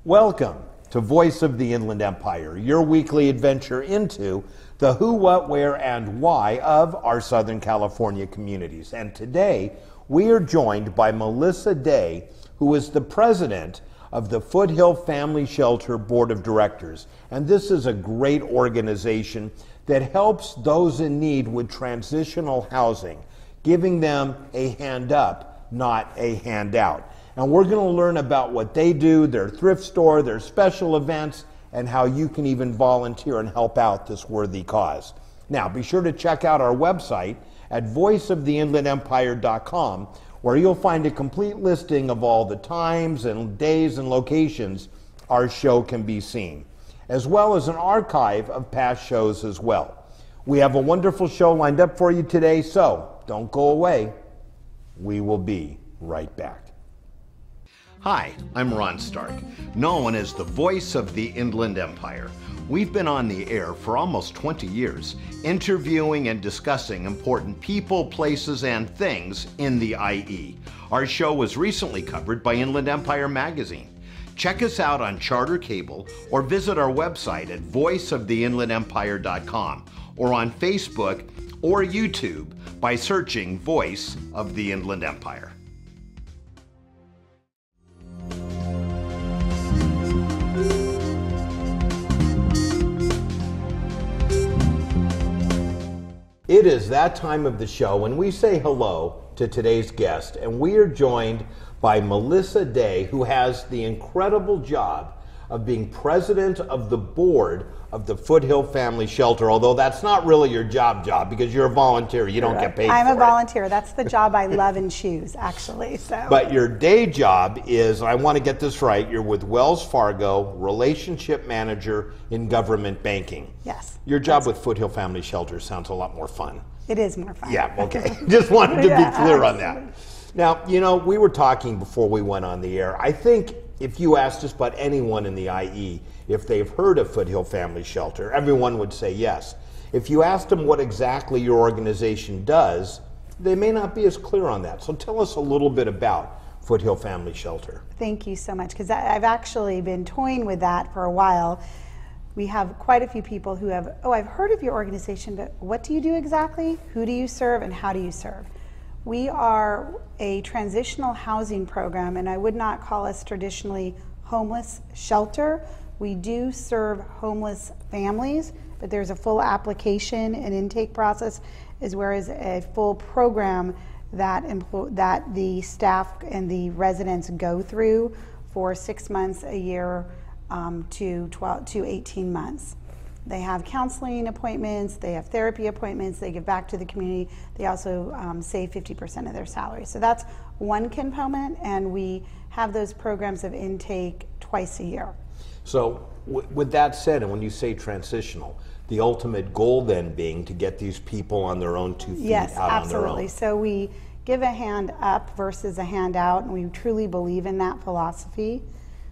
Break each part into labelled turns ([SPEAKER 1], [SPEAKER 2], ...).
[SPEAKER 1] Welcome to Voice of the Inland Empire, your weekly adventure into the who, what, where, and why of our Southern California communities. And today, we are joined by Melissa Day, who is the president of the Foothill Family Shelter Board of Directors. And this is a great organization that helps those in need with transitional housing, giving them a hand up, not a handout. And we're going to learn about what they do, their thrift store, their special events, and how you can even volunteer and help out this worthy cause. Now, be sure to check out our website at voiceoftheinlandempire.com, where you'll find a complete listing of all the times and days and locations our show can be seen, as well as an archive of past shows as well. We have a wonderful show lined up for you today, so don't go away. We will be right back. Hi, I'm Ron Stark, known as the voice of the Inland Empire. We've been on the air for almost 20 years, interviewing and discussing important people, places, and things in the IE. Our show was recently covered by Inland Empire magazine. Check us out on Charter Cable or visit our website at voiceoftheinlandempire.com or on Facebook or YouTube by searching Voice of the Inland Empire. It is that time of the show when we say hello to today's guest, and we are joined by Melissa Day, who has the incredible job of being president of the board of the Foothill Family Shelter, although that's not really your job because you're a volunteer. You don't get paid for it.
[SPEAKER 2] I'm a volunteer. That's the job I love and choose, actually. So.
[SPEAKER 1] But your day job is, I want to get this right, you're with Wells Fargo, relationship manager in government banking.
[SPEAKER 2] Yes.
[SPEAKER 1] Your job with Foothill Family Shelter sounds a lot more fun.
[SPEAKER 2] It is more fun.
[SPEAKER 1] Yeah, okay. Just wanted to be clear on that. Now, you know, we were talking before we went on the air. I think if you asked just about anyone in the IE if they've heard of Foothill Family Shelter, everyone would say yes. If you asked them what exactly your organization does, they may not be as clear on that. So tell us a little bit about Foothill Family Shelter.
[SPEAKER 2] Thank you so much, because I've actually been toying with that for a while. We have quite a few people who have, I've heard of your organization, but what do you do exactly? Who do you serve and how do you serve? We are a transitional housing program, and I would not call us traditionally homeless shelter. We do serve homeless families, but there's a full application and intake process, as well as a full program that the staff and the residents go through for 6 months, a year, to 18 months. They have counseling appointments, they have therapy appointments, they give back to the community. They also save 50% of their salary. So that's one component, and we have those programs of intake twice a year.
[SPEAKER 1] So with that said, and when you say transitional, the ultimate goal then being to get these people on their own 2 feet,
[SPEAKER 2] yes,
[SPEAKER 1] out
[SPEAKER 2] absolutely.
[SPEAKER 1] On their own.
[SPEAKER 2] So we give a hand up versus a hand out, and we truly believe in that philosophy.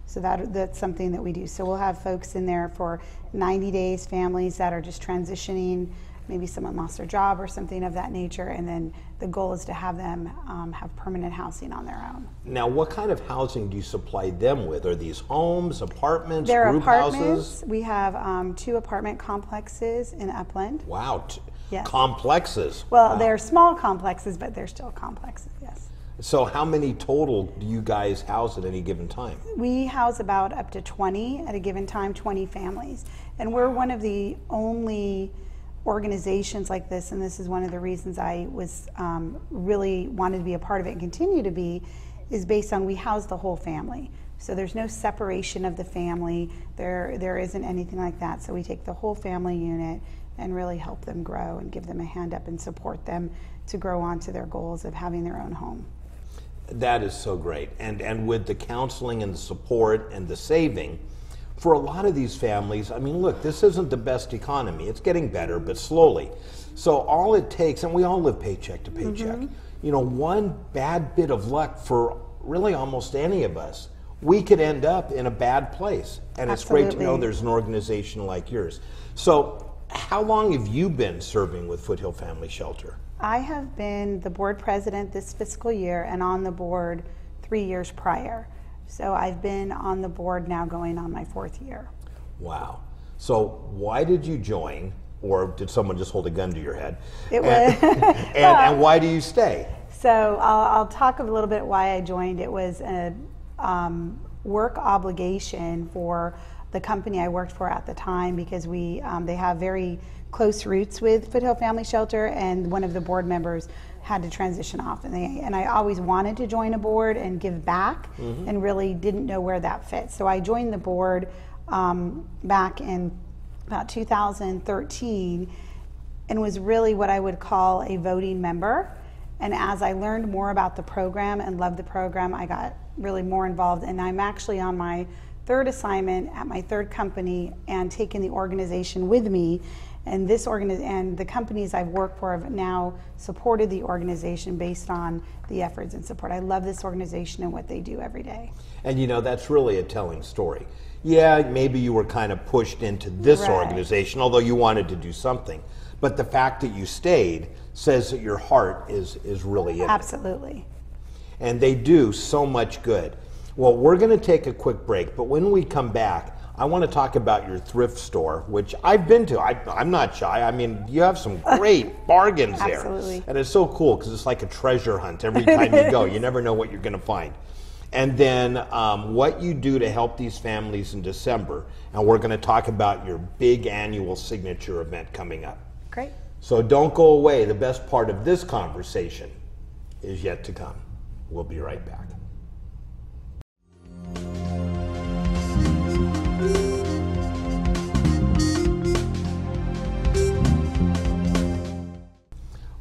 [SPEAKER 2] So that's something that we do. So we'll have folks in there for 90 days, families that are just transitioning, maybe someone lost their job or something of that nature, and then the goal is to have them have permanent housing on their own.
[SPEAKER 1] Now, what kind of housing do you supply them with? Are these homes, apartments,
[SPEAKER 2] They're
[SPEAKER 1] group
[SPEAKER 2] apartments.
[SPEAKER 1] houses?
[SPEAKER 2] We have 2 apartment complexes in Upland.
[SPEAKER 1] Wow,
[SPEAKER 2] yes.
[SPEAKER 1] Complexes.
[SPEAKER 2] Well,
[SPEAKER 1] wow.
[SPEAKER 2] They're small complexes, but they're still complexes, yes.
[SPEAKER 1] So how many total do you guys house at any given time?
[SPEAKER 2] We house about up to 20 at a given time, 20 families. And we're one of the only organizations like this, and this is one of the reasons I was really wanted to be a part of it and continue to be, is based on we house the whole family. So there's no separation of the family. There isn't anything like that. So we take the whole family unit and really help them grow and give them a hand up and support them to grow on to their goals of having their own home.
[SPEAKER 1] That is so great. And with the counseling and the support and the saving, for a lot of these families, I mean, look, this isn't the best economy. It's getting better, but slowly. So all it takes, and we all live paycheck to paycheck, you know, one bad bit of luck for really almost any of us, we could end up in a bad place. And it's great to know there's an organization like yours. So how long have you been serving with Foothill Family Shelter?
[SPEAKER 2] I have been the board president this fiscal year and on the board 3 years prior. So I've been on the board now going on my 4th year.
[SPEAKER 1] Wow. So why did you join, or did someone just hold a gun to your head?
[SPEAKER 2] It was.
[SPEAKER 1] And why do you stay?
[SPEAKER 2] So I'll talk a little bit why I joined. It was a work obligation for the company I worked for at the time, because they have very close roots with Foothill Family Shelter, and one of the board members had to transition off, and I always wanted to join a board and give back, and really didn't know where that fit. So I joined the board back in about 2013, and was really what I would call a voting member. And as I learned more about the program and loved the program, I got really more involved, and I'm actually on my 3rd assignment at my 3rd company and taking the organization with me. And and the companies I've worked for have now supported the organization based on the efforts and support. I love this organization and what they do every day.
[SPEAKER 1] And you know, that's really a telling story. Yeah, maybe you were kind of pushed into this organization, although you wanted to do something. But the fact that you stayed says that your heart is really in it.
[SPEAKER 2] Absolutely.
[SPEAKER 1] And they do so much good. Well, we're going to take a quick break, but when we come back, I want to talk about your thrift store, which I've been to. I'm not shy. I mean, you have some great bargains there.
[SPEAKER 2] Absolutely.
[SPEAKER 1] And it's so cool because it's like a treasure hunt every time you go. You never know what you're going to find. And then what you do to help these families in December. And we're going to talk about your big annual signature event coming up.
[SPEAKER 2] Great.
[SPEAKER 1] So don't go away. The best part of this conversation is yet to come. We'll be right back.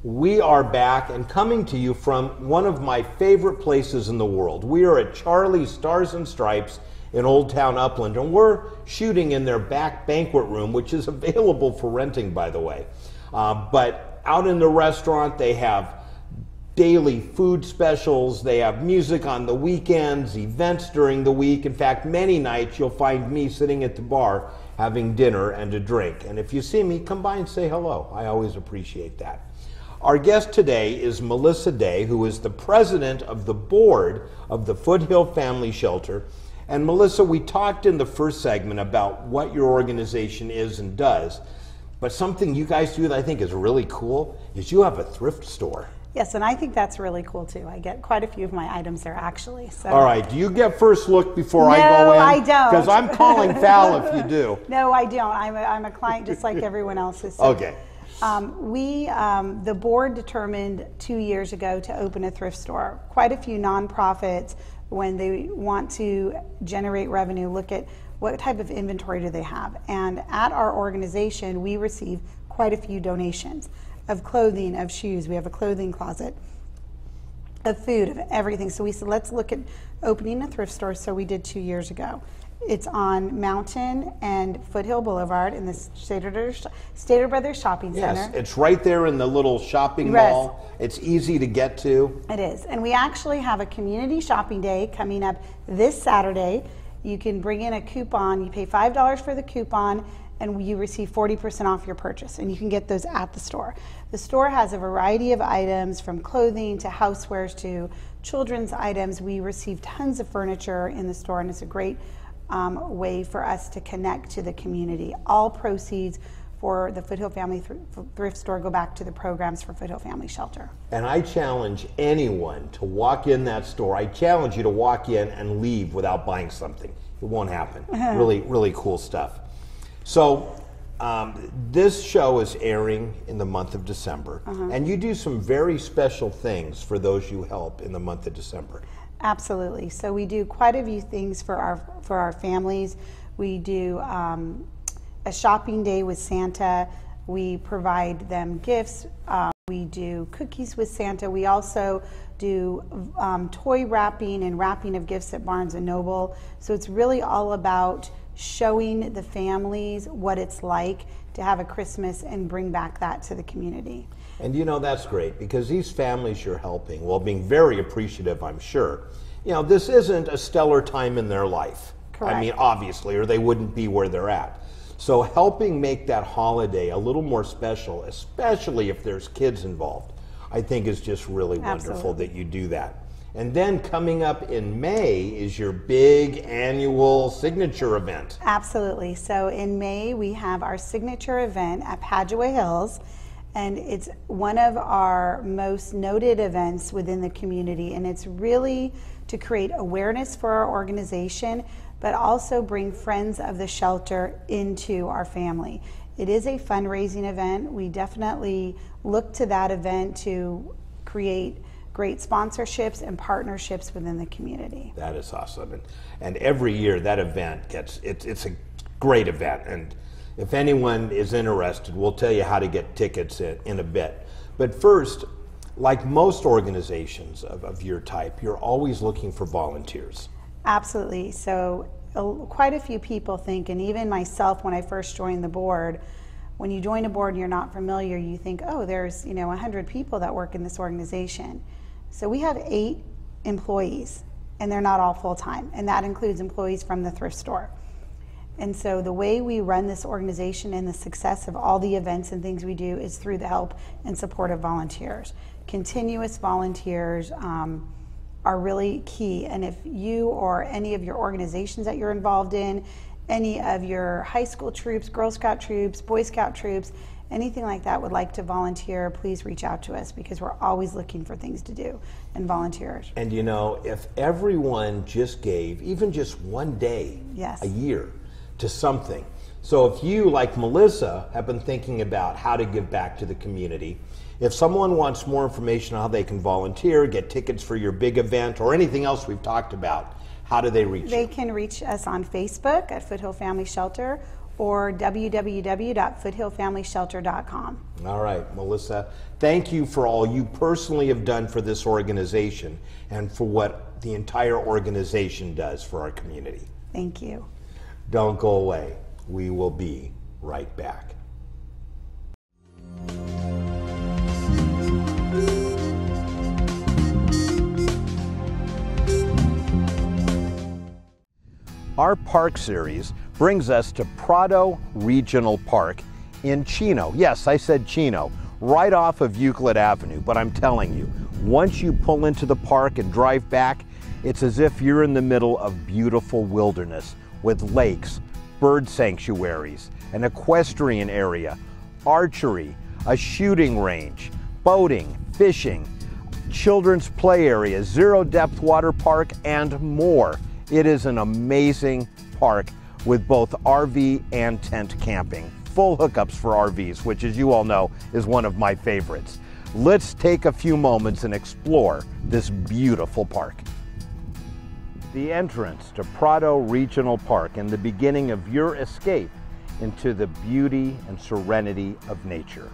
[SPEAKER 1] We are back and coming to you from one of my favorite places in the world. We are at Charlie's Stars and Stripes in Old Town Upland, and we're shooting in their back banquet room, which is available for renting, by the way. But out in the restaurant, they have daily food specials, they have music on the weekends, events during the week. In fact, many nights you'll find me sitting at the bar having dinner and a drink. And if you see me, come by and say hello. I always appreciate that. Our guest today is Melissa Day, who is the president of the board of the Foothill Family Shelter. And Melissa, we talked in the first segment about what your organization is and does, but something you guys do that I think is really cool is you have a thrift store.
[SPEAKER 2] Yes, and I think that's really cool too. I get quite a few of my items there actually. So.
[SPEAKER 1] All right, do you get first look before I go in?
[SPEAKER 2] No, I don't.
[SPEAKER 1] Because I'm calling foul if you do.
[SPEAKER 2] No, I don't. I'm a client just like everyone else is. So.
[SPEAKER 1] Okay.
[SPEAKER 2] The board determined 2 years ago to open a thrift store. Quite a few nonprofits, when they want to generate revenue, look at what type of inventory do they have. And at our organization, we receive quite a few donations of clothing, of shoes. We have a clothing closet, of food, of everything. So we said, let's look at opening a thrift store. So we did 2 years ago. It's on Mountain and Foothill Boulevard in the Stater Brothers Shopping Center.
[SPEAKER 1] Yes, it's right there in the little shopping mall. It's easy to get to.
[SPEAKER 2] It is. And we actually have a community shopping day coming up this Saturday. You can bring in a coupon. You pay $5 for the coupon, and you receive 40% off your purchase. And you can get those at the store. The store has a variety of items, from clothing to housewares to children's items. We receive tons of furniture in the store, and it's a great way for us to connect to the community. All proceeds for the Foothill Family Thrift Store go back to the programs for Foothill Family Shelter.
[SPEAKER 1] And I challenge anyone to walk in that store. I challenge you to walk in and leave without buying something. It won't happen. Really, really cool stuff. So this show is airing in the month of December, and you do some very special things for those you help in the month of December.
[SPEAKER 2] Absolutely. So we do quite a few things for our families. We do a shopping day with Santa. We provide them gifts. We do cookies with Santa. We also do toy wrapping and wrapping of gifts at Barnes & Noble. So it's really all about showing the families what it's like to have a Christmas and bring back that to the community.
[SPEAKER 1] And you know, that's great, because these families you're helping, well, being very appreciative, I'm sure, you know, this isn't a stellar time in their life.
[SPEAKER 2] Correct.
[SPEAKER 1] I mean, obviously, or they wouldn't be where they're at. So helping make that holiday a little more special, especially if there's kids involved, I think is just really wonderful.
[SPEAKER 2] Absolutely.
[SPEAKER 1] That you do that. And then coming up in May is your big annual signature event.
[SPEAKER 2] Absolutely. So in May, we have our signature event at Padua Hills, and it's one of our most noted events within the community, and it's really to create awareness for our organization, but also bring friends of the shelter into our family. It is a fundraising event. We definitely look to that event to create great sponsorships and partnerships within the community.
[SPEAKER 1] That is awesome. And every year that event it's a great event. And if anyone is interested, we'll tell you how to get tickets in a bit. But first, like most organizations of your type, you're always looking for volunteers.
[SPEAKER 2] Absolutely. So quite a few people think, and even myself when I first joined the board, when you join a board and you're not familiar, you think, oh, there's 100 people that work in this organization. So we have 8 employees, and they're not all full-time, and that includes employees from the thrift store. And so the way we run this organization and the success of all the events and things we do is through the help and support of volunteers. Continuous volunteers are really key, and if you or any of your organizations that you're involved in, any of your high school troops, Girl Scout troops, Boy Scout troops, anything like that would like to volunteer, please reach out to us, because we're always looking for things to do and volunteers.
[SPEAKER 1] And you know, if everyone just gave even just one day
[SPEAKER 2] Yes.
[SPEAKER 1] a year to something. So if you, like Melissa, have been thinking about how to give back to the community, if someone wants more information on how they can volunteer, get tickets for your big event, or anything else we've talked about, how do they reach you?
[SPEAKER 2] They can reach us on Facebook at Foothill Family Shelter or www.foothillfamilyshelter.com.
[SPEAKER 1] All right, Melissa, thank you for all you personally have done for this organization and for what the entire organization does for our community.
[SPEAKER 2] Thank you.
[SPEAKER 1] Don't go away. We will be right back. Our park series brings us to Prado Regional Park in Chino. Yes, I said Chino, right off of Euclid Avenue, but I'm telling you, once you pull into the park and drive back, it's as if you're in the middle of beautiful wilderness with lakes, bird sanctuaries, an equestrian area, archery, a shooting range, boating, fishing, children's play area, zero-depth water park, and more. It is an amazing park with both RV and tent camping. Full hookups for RVs, which, as you all know, is one of my favorites. Let's take a few moments and explore this beautiful park. The entrance to Prado Regional Park and the beginning of your escape into the beauty and serenity of nature.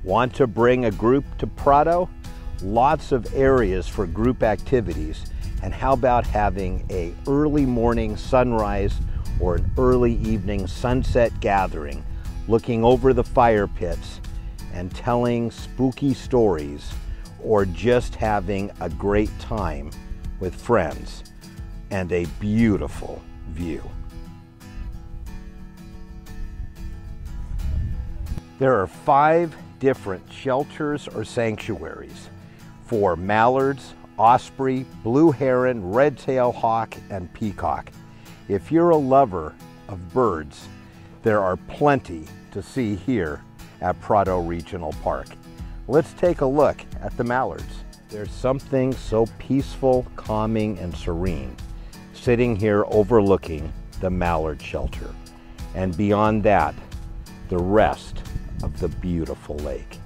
[SPEAKER 1] Want to bring a group to Prado? Lots of areas for group activities. And how about having an early morning sunrise or an early evening sunset gathering, looking over the fire pits and telling spooky stories, or just having a great time with friends and a beautiful view. There are 5 different shelters or sanctuaries for mallards, osprey, blue heron, red-tailed hawk, and peacock. If you're a lover of birds, there are plenty to see here at Prado Regional Park. Let's take a look at the mallards. There's something so peaceful, calming, and serene sitting here overlooking the mallard shelter. And beyond that, the rest of the beautiful lake.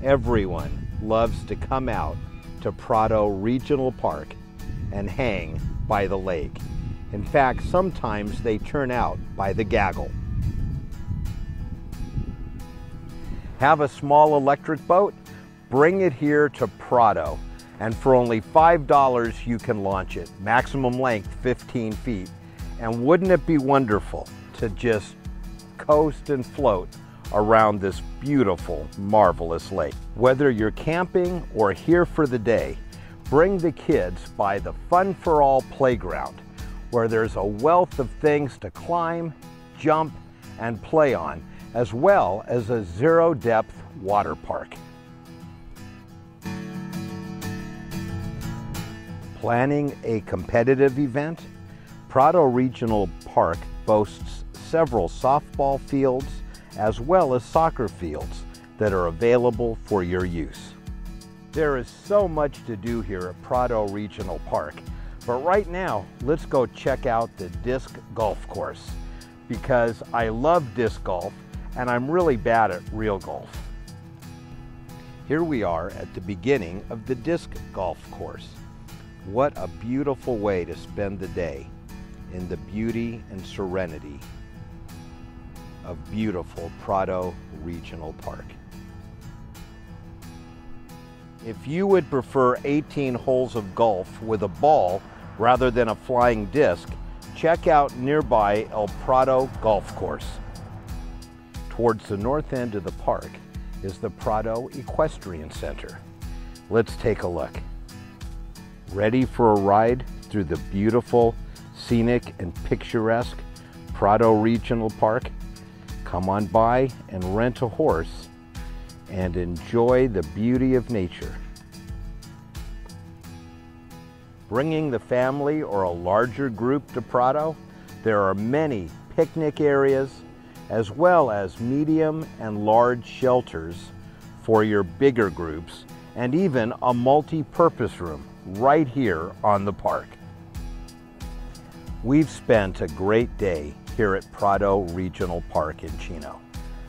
[SPEAKER 1] Everyone loves to come out to Prado Regional Park and hang by the lake. In fact, sometimes they turn out by the gaggle. Have a small electric boat? Bring it here to Prado. And for only $5 you can launch it. Maximum length 15 feet. And wouldn't it be wonderful to just coast and float around this beautiful, marvelous lake? Whether you're camping or here for the day, bring the kids by the Fun for All playground, where there's a wealth of things to climb, jump, and play on, as well as a zero-depth water park. Planning a competitive event? Prado Regional Park boasts several softball fields as well as soccer fields that are available for your use. There is so much to do here at Prado Regional Park, but right now let's go check out the disc golf course, because I love disc golf and I'm really bad at real golf. Here we are at the beginning of the disc golf course. What a beautiful way to spend the day in the beauty and serenity of beautiful Prado Regional Park. If you would prefer 18 holes of golf with a ball rather than a flying disc, check out nearby El Prado Golf Course. Towards the north end of the park is the Prado Equestrian Center. Let's take a look. Ready for a ride through the beautiful, scenic, and picturesque Prado Regional Park? Come on by and rent a horse and enjoy the beauty of nature. Bringing the family or a larger group to Prado, there are many picnic areas as well as medium and large shelters for your bigger groups, and even a multi-purpose room right here on the park. We've spent a great day here at Prado Regional Park in Chino.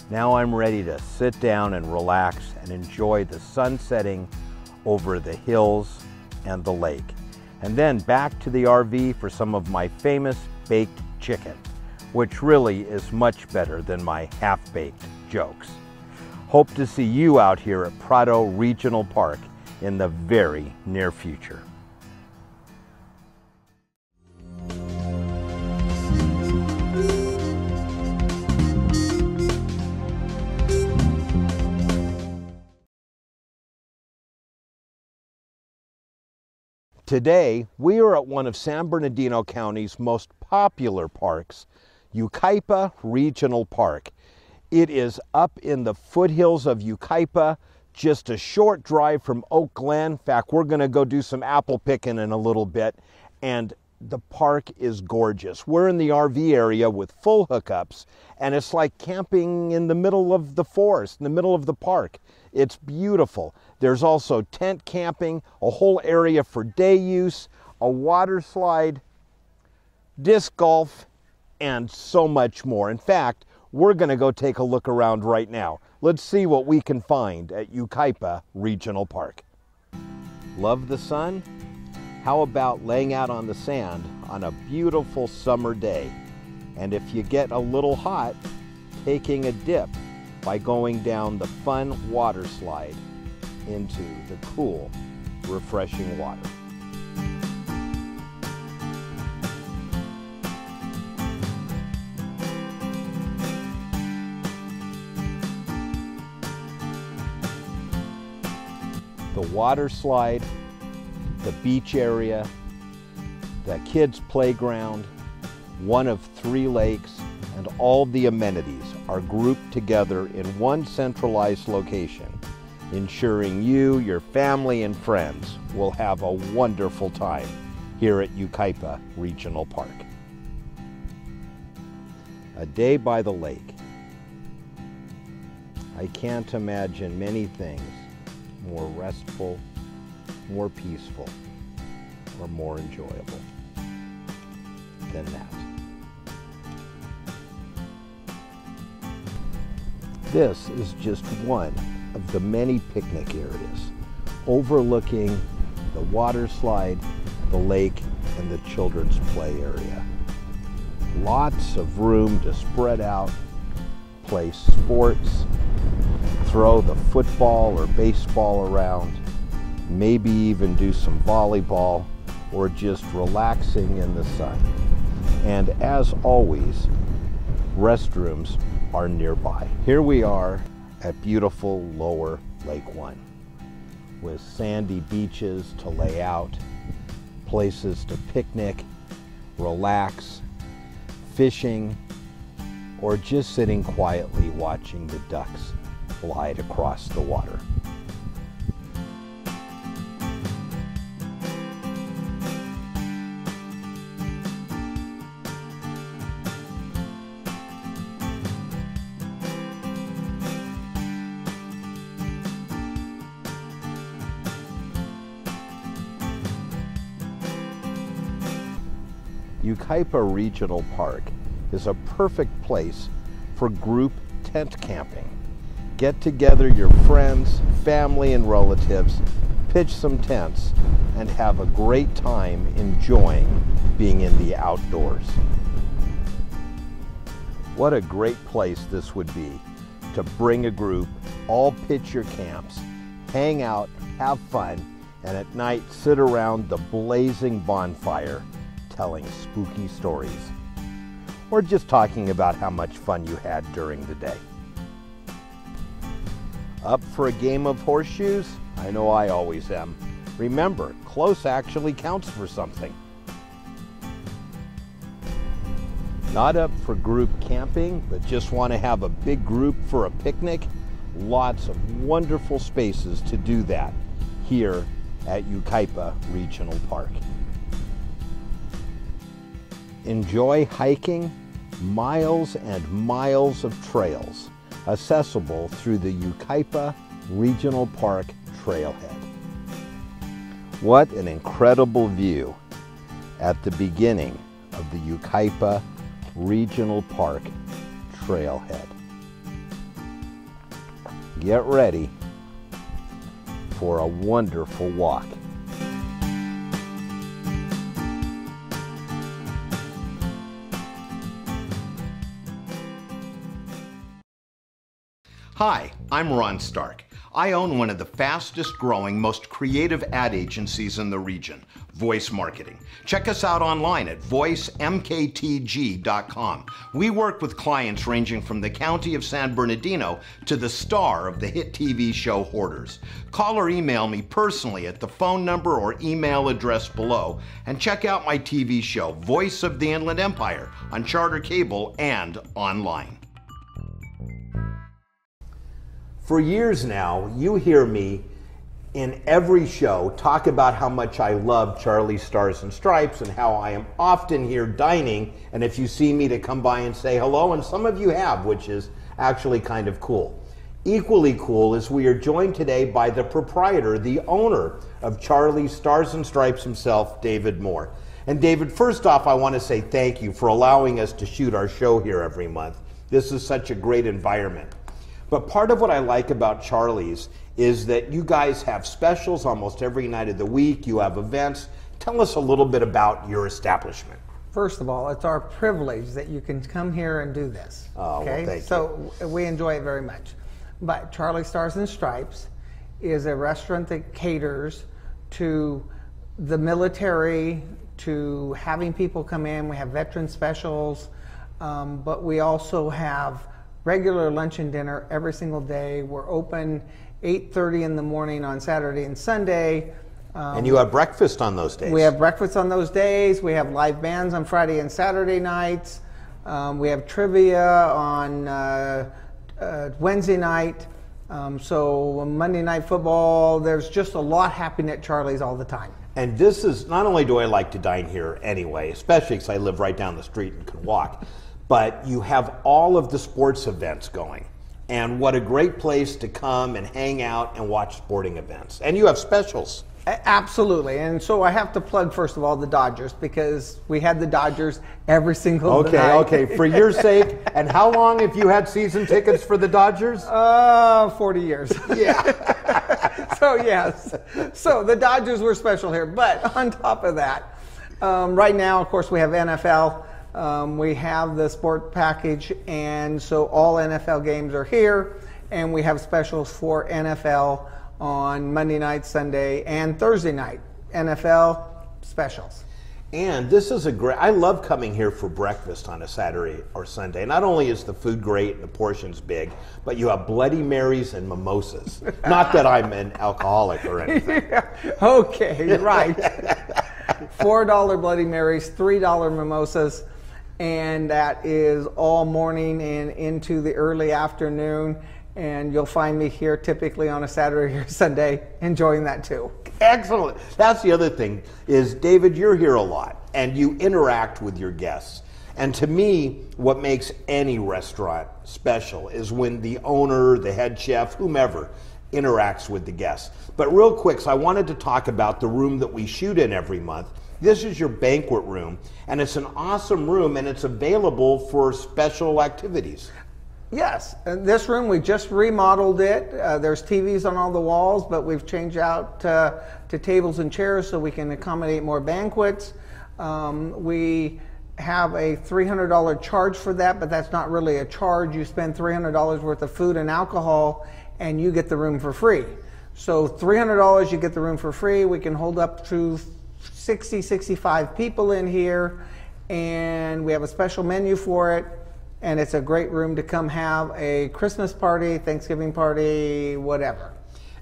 [SPEAKER 1] Now I'm ready to sit down and relax and enjoy the sun setting over the hills and the lake. And then back to the RV for some of my famous baked chicken, which really is much better than my half-baked jokes. Hope to see you out here at Prado Regional Park in the very near future. Today, we are at one of San Bernardino County's most popular parks, Yucaipa Regional Park. It is up in the foothills of Yucaipa, just a short drive from Oak Glen. In fact, we're going to go do some apple picking in a little bit, and the park is gorgeous. We're in the RV area with full hookups, and it's like camping in the middle of the forest, in the middle of the park. It's beautiful. There's also tent camping, a whole area for day use, a water slide, disc golf, and so much more. In fact, we're going to go take a look around right now. Let's see what we can find at Yucaipa Regional Park. Love the sun? How about laying out on the sand on a beautiful summer day? And if you get a little hot, taking a dip by going down the fun water slide into the cool, refreshing water. The water slide, the beach area, the kids' playground, one of 3 lakes, and all the amenities are grouped together in one centralized location, ensuring you, your family, and friends will have a wonderful time here at Yucaipa Regional Park. A day by the lake. I can't imagine many things more restful, more peaceful, or more enjoyable than that. This is just one of the many picnic areas overlooking the water slide and the lake, and the children's play area. Lots of room to spread out, play sports, throw the football or baseball around, maybe even do some volleyball or just relaxing in the sun. And as always, restrooms are nearby. Here we are at beautiful Lower Lake One, with sandy beaches to lay out, places to picnic, relax, fishing, or just sitting quietly watching the ducks glide across the water. Yucaipa Regional Park is a perfect place for group tent camping. Get together your friends, family, and relatives, pitch some tents, and have a great time enjoying being in the outdoors. What a great place this would be to bring a group, all pitch your camps, hang out, have fun, and at night sit around the blazing bonfire telling spooky stories, or just talking about how much fun you had during the day. Up for a game of horseshoes? I know I always am. Remember, close actually counts for something. Not up for group camping, but just want to have a big group for a picnic? Lots of wonderful spaces to do that here at Yucaipa Regional Park. Enjoy hiking miles and miles of trails accessible through the Yucaipa Regional Park trailhead. What an incredible view at the beginning of the Yucaipa Regional Park trailhead. Get ready for a wonderful walk. Hi, I'm Ron Stark. I own one of the fastest growing, most creative ad agencies in the region, Voice Marketing. Check us out online at voicemktg.com. We work with clients ranging from the county of San Bernardino to the star of the hit TV show Hoarders. Call or email me personally at the phone number or email address below, and check out my TV show, Voice of the Inland Empire, on Charter Cable and online. For years now, you hear me in every show talk about how much I love Charlie's Stars and Stripes and how I am often here dining, and if you see me, to come by and say hello, and some of you have, which is actually kind of cool. Equally cool is we are joined today by the proprietor, the owner of Charlie's Stars and Stripes himself, David Moore. And David, first off, I want to say thank you for allowing us to shoot our show here every month. This is such a great environment. But part of what I like about Charlie's is that you guys have specials almost every night of the week. You have events. Tell us a little bit about your establishment.
[SPEAKER 3] First of all, it's our privilege that you can come here and do this.
[SPEAKER 1] Oh,
[SPEAKER 3] okay?
[SPEAKER 1] Well, thank you.
[SPEAKER 3] So we enjoy it very much. But Charlie Stars and Stripes is a restaurant that caters to the military, to having people come in. We have veteran specials, but we also have regular lunch and dinner every single day. We're open 8:30 in the morning on Saturday and Sunday.
[SPEAKER 1] And you have breakfast on those days.
[SPEAKER 3] We have breakfast on those days. We have live bands on Friday and Saturday nights. We have trivia on Wednesday night. So Monday Night Football, there's just a lot happening at Charlie's all the time.
[SPEAKER 1] And this is, not only do I like to dine here anyway, especially because I live right down the street and can walk, but you have all of the sports events going. And what a great place to come and hang out and watch sporting events. And you have specials.
[SPEAKER 3] Absolutely. And so I have to plug, first of all, the Dodgers, because we had the Dodgers every single night.
[SPEAKER 1] Okay, for your sake. And how long have you had season tickets for the Dodgers?
[SPEAKER 3] 40 years.
[SPEAKER 1] Yeah.
[SPEAKER 3] So yes, so the Dodgers were special here. But on top of that, right now, of course, we have NFL. We have the sport package, and so all NFL games are here, and we have specials for NFL on Monday night, Sunday, and Thursday night. NFL specials.
[SPEAKER 1] And this is a great, I love coming here for breakfast on a Saturday or Sunday. Not only is the food great and the portions big, but you have Bloody Marys and mimosas. Not that I'm an alcoholic or anything.
[SPEAKER 3] Yeah. Okay, right. $4 Bloody Marys, $3 mimosas, and that is all morning and into the early afternoon. And you'll find me here typically on a Saturday or Sunday enjoying that too.
[SPEAKER 1] Excellent. That's the other thing is, David, you're here a lot and you interact with your guests. And to me, what makes any restaurant special is when the owner, the head chef, whomever, interacts with the guests. But real quick, so I wanted to talk about the room that we shoot in every month. This is your banquet room, and it's an awesome room, and it's available for special activities.
[SPEAKER 3] Yes, and this room, we just remodeled it. There's TVs on all the walls, but we've changed out to tables and chairs so we can accommodate more banquets. We have a $300 charge for that, but that's not really a charge. You spend $300 worth of food and alcohol, and you get the room for free. So $300, you get the room for free. We can hold up to 60, 65 people in here, and we have a special menu for it. And it's a great room to come have a Christmas party, Thanksgiving party, whatever.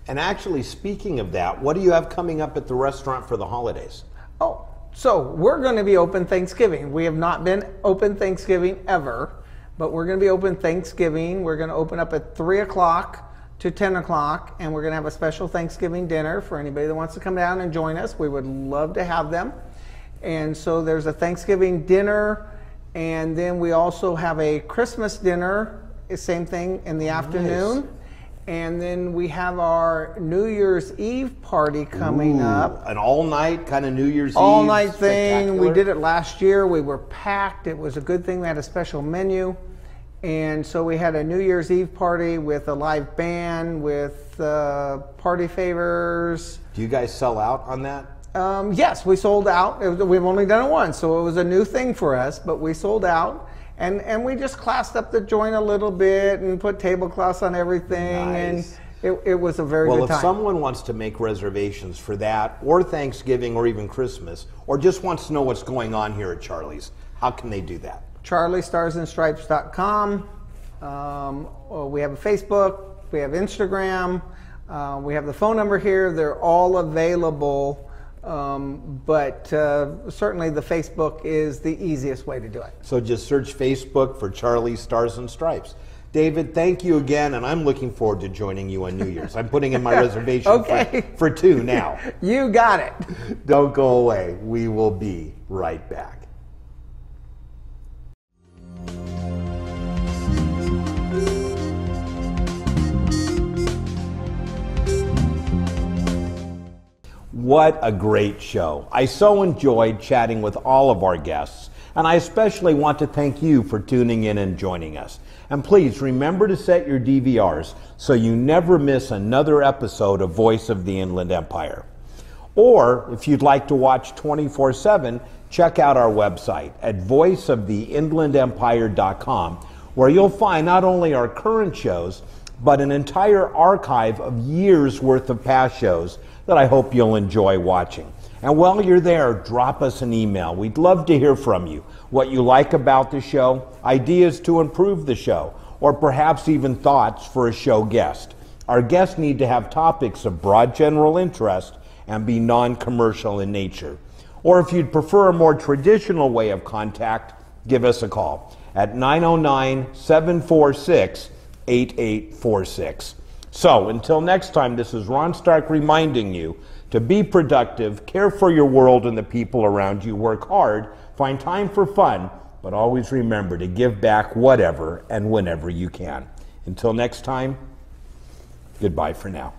[SPEAKER 1] And actually, speaking of that, what do you have coming up at the restaurant for the holidays?
[SPEAKER 3] Oh, so we're going to be open Thanksgiving. We have not been open Thanksgiving ever, but we're going to be open Thanksgiving. We're going to open up at 3 o'clock to 10 o'clock, and we're going to have a special Thanksgiving dinner for anybody that wants to come down and join us. We would love to have them. And so there's a Thanksgiving dinner. And then we also have a Christmas dinner, same thing in the afternoon. And then we have our New Year's Eve party coming up.
[SPEAKER 1] An all-night kind of New Year's Eve.
[SPEAKER 3] All-night thing. We did it last year. We were packed. It was a good thing we had a special menu. And so we had a New Year's Eve party with a live band, with party favors.
[SPEAKER 1] Do you guys sell out on that?
[SPEAKER 3] Yes, we sold out. We've only done it once, so it was a new thing for us, but we sold out. And we just classed up the joint a little bit and put tablecloths on everything.
[SPEAKER 1] Nice.
[SPEAKER 3] And it was a very good time.
[SPEAKER 1] Well, if someone wants to make reservations for that, or Thanksgiving, or even Christmas, or just wants to know what's going on here at Charlie's, how can they do that?
[SPEAKER 3] CharlieStarsandStripes.com. We have a Facebook. We have Instagram. We have the phone number here. They're all available. But certainly the Facebook is the easiest way to do it.
[SPEAKER 1] So just search Facebook for Charlie Stars and Stripes. David, thank you again, and I'm looking forward to joining you on New Year's. I'm putting in my reservation
[SPEAKER 3] Okay.
[SPEAKER 1] for 2 now.
[SPEAKER 3] You got it.
[SPEAKER 1] Don't go away. We will be right back. What a great show. I so enjoyed chatting with all of our guests, and I especially want to thank you for tuning in and joining us. And please remember to set your DVRs so you never miss another episode of Voice of the Inland Empire. Or if you'd like to watch 24/7, check out our website at voiceoftheinlandempire.com, where you'll find not only our current shows, but an entire archive of years worth of past shows that I hope you'll enjoy watching. And while you're there, drop us an email. We'd love to hear from you, what you like about the show, ideas to improve the show, or perhaps even thoughts for a show guest. Our guests need to have topics of broad general interest and be non-commercial in nature. Or if you'd prefer a more traditional way of contact, give us a call at 909-746-8846. So, until next time, this is Ron Stark reminding you to be productive, care for your world and the people around you, work hard, find time for fun, but always remember to give back whatever and whenever you can. Until next time, goodbye for now.